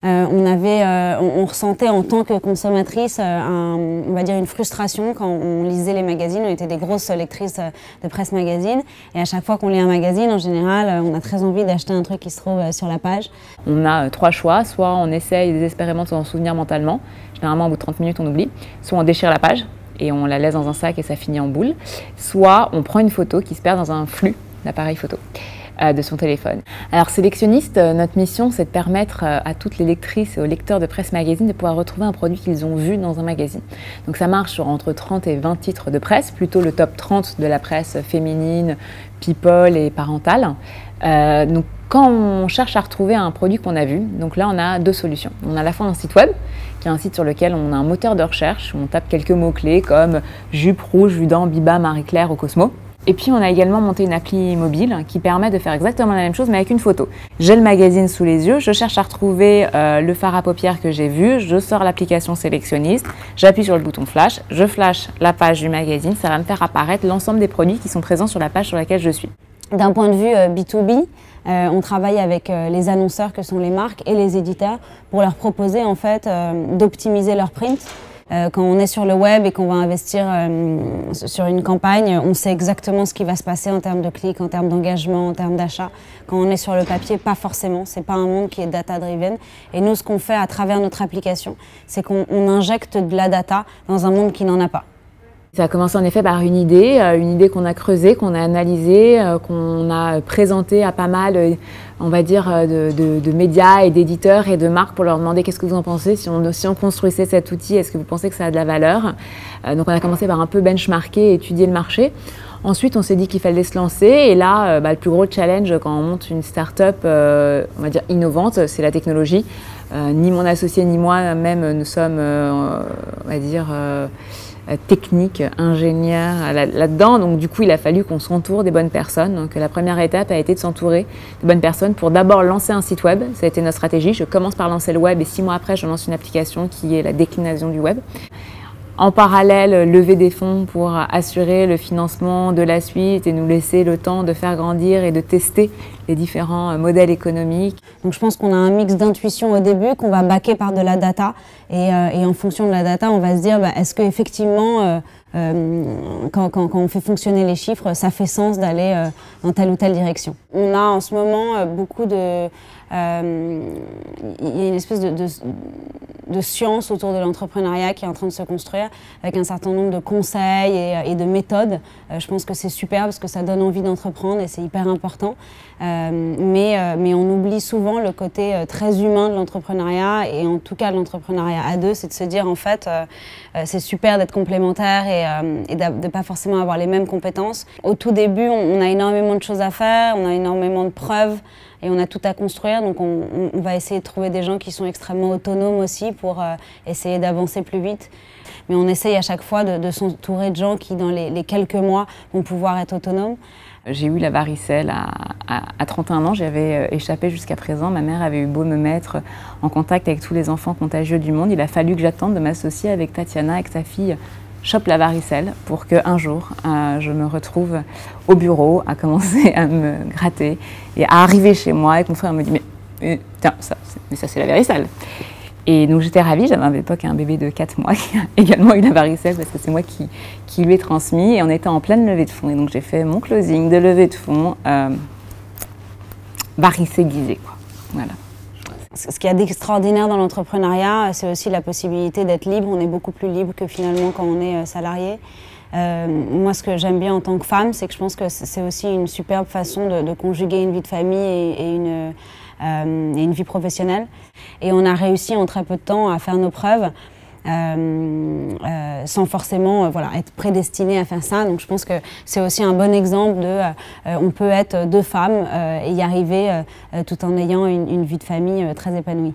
On ressentait en tant que consommatrice on va dire une frustration quand on lisait les magazines. On était des grosses lectrices de presse magazine et à chaque fois qu'on lit un magazine, en général, on a très envie d'acheter un truc qui se trouve sur la page. On a trois choix, soit on essaye désespérément de s'en souvenir mentalement, généralement au bout de 30 minutes on oublie, soit on déchire la page et on la laisse dans un sac et ça finit en boule, soit on prend une photo qui se perd dans un flux d'appareil photo de son téléphone. Alors sélectionniste, notre mission c'est de permettre à toutes les lectrices et aux lecteurs de presse magazine de pouvoir retrouver un produit qu'ils ont vu dans un magazine. Donc ça marche sur entre 30 et 20 titres de presse, plutôt le top 30 de la presse féminine, people et parentale. Donc quand on cherche à retrouver un produit qu'on a vu, donc là on a deux solutions. On a à la fois un site web, qui est un site sur lequel on a un moteur de recherche, où on tape quelques mots-clés comme jupe rouge vue dans Biba, Marie-Claire au Cosmo. Et puis on a également monté une appli mobile qui permet de faire exactement la même chose mais avec une photo. J'ai le magazine sous les yeux, je cherche à retrouver le fard à paupières que j'ai vu, je sors l'application sélectionniste, j'appuie sur le bouton flash, je flash la page du magazine, ça va me faire apparaître l'ensemble des produits qui sont présents sur la page sur laquelle je suis. D'un point de vue B2B, on travaille avec les annonceurs que sont les marques et les éditeurs pour leur proposer en fait d'optimiser leur print. Quand on est sur le web et qu'on va investir sur une campagne, on sait exactement ce qui va se passer en termes de clics, en termes d'engagement, en termes d'achat. Quand on est sur le papier, pas forcément. C'est pas un monde qui est data-driven. Et nous, ce qu'on fait à travers notre application, c'est qu'on injecte de la data dans un monde qui n'en a pas. Ça a commencé en effet par une idée qu'on a creusée, qu'on a analysée, qu'on a présentée à pas mal, on va dire, de médias et d'éditeurs et de marques pour leur demander qu'est-ce que vous en pensez, si on construisait cet outil, est-ce que vous pensez que ça a de la valeur? Donc on a commencé par un peu benchmarker, étudier le marché. Ensuite, on s'est dit qu'il fallait se lancer et là, le plus gros challenge quand on monte une start-up, on va dire innovante, c'est la technologie. Ni mon associé ni moi-même, nous sommes, on va dire, technique, ingénieur là-dedans. Donc du coup, il a fallu qu'on s'entoure des bonnes personnes. Donc la première étape a été de s'entourer de bonnes personnes pour d'abord lancer un site web. Ça a été notre stratégie. Je commence par lancer le web et 6 mois après, je lance une application qui est la déclinaison du web. En parallèle, lever des fonds pour assurer le financement de la suite et nous laisser le temps de faire grandir et de tester les différents modèles économiques. Donc je pense qu'on a un mix d'intuition au début, qu'on va backer par de la data et en fonction de la data, on va se dire est-ce qu'effectivement, quand on fait fonctionner les chiffres, ça fait sens d'aller dans telle ou telle direction. On a en ce moment beaucoup de... il y a une espèce de science autour de l'entrepreneuriat qui est en train de se construire avec un certain nombre de conseils et de méthodes. Je pense que c'est super parce que ça donne envie d'entreprendre et c'est hyper important. Mais on oublie souvent le côté très humain de l'entrepreneuriat et en tout cas de l'entrepreneuriat à deux, c'est de se dire en fait c'est super d'être complémentaires et de ne pas forcément avoir les mêmes compétences. Au tout début, on a énormément de choses à faire, on a énormément de preuves et on a tout à construire, donc on va essayer de trouver des gens qui sont extrêmement autonomes aussi pour essayer d'avancer plus vite. Mais on essaye à chaque fois de s'entourer de gens qui, dans les quelques mois, vont pouvoir être autonomes. J'ai eu la varicelle à 31 ans, j'avais échappé jusqu'à présent. Ma mère avait eu beau me mettre en contact avec tous les enfants contagieux du monde. Il a fallu que j'attende de m'associer avec Tatiana, avec sa fille, chope la varicelle pour qu'un jour je me retrouve au bureau à commencer à me gratter et à arriver chez moi et que mon frère me dit mais tiens, ça c'est la varicelle. Et donc j'étais ravie, j'avais à l'époque un bébé de 4 mois qui a également eu la varicelle parce que c'est moi qui lui ai transmis et on était en pleine levée de fonds. Et donc j'ai fait mon closing de levée de fonds varicée guisée, quoi. Voilà. Ce qu'il y a d'extraordinaire dans l'entrepreneuriat, c'est aussi la possibilité d'être libre. On est beaucoup plus libre que finalement quand on est salarié. Moi, ce que j'aime bien en tant que femme, c'est que je pense que c'est aussi une superbe façon de conjuguer une vie de famille et une vie professionnelle. Et on a réussi en très peu de temps à faire nos preuves. Sans forcément être prédestiné à faire ça. Donc je pense que c'est aussi un bon exemple de on peut être deux femmes et y arriver tout en ayant une vie de famille très épanouie.